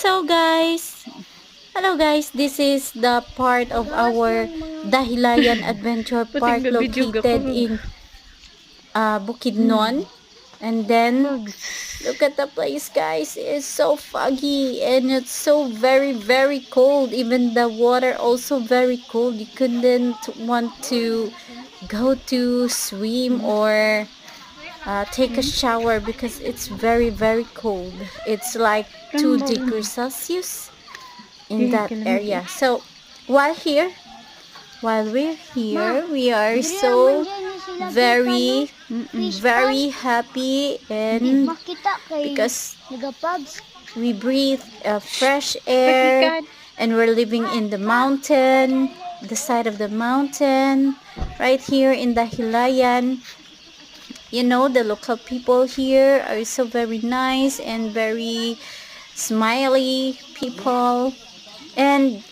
So guys, hello guys, this is the part of our Dahilayan Adventure Park located in Bukidnon. And then look at the place guys, it's so foggy and it's so very cold. Even the water also very cold. You couldn't want to go to swim or take a shower because it's very cold. It's like 2 degrees Celsius in that area. So while we're here, we are so very happy, and because we breathe fresh air, and we're living in the mountain, the side of the mountain, right here in Dahilayan. You know, the local people here are so very nice and very smiley people. And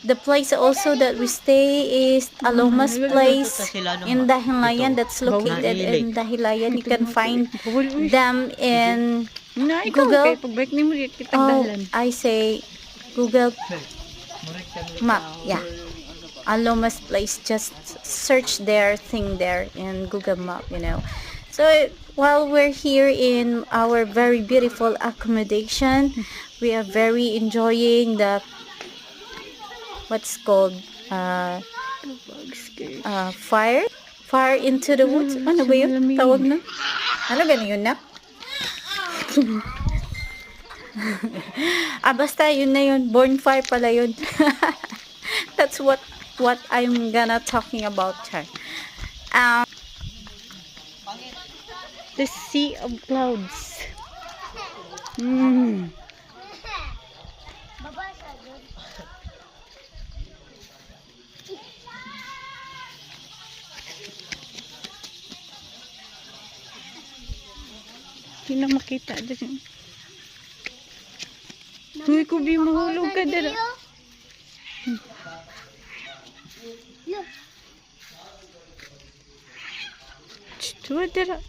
the place also that we stay is Alomas place in Dahilayan. That's located in Dahilayan. You can find them in Google. Oh, I say Google Map. Yeah, Alomas place. Just search their thing there in Google Map, you know. So while we're here in our very beautiful accommodation, we are very enjoying the what's called fire into the woods. Ano ba yun? Tawag na? Ano ba yun na? Basta yun na yun. Bonfire pala yun. That's what I'm gonna talking about her. The sea of clouds. Hindi na makita dyan. Uy, kubi, mahulog ka dyan. Tuwa dyan.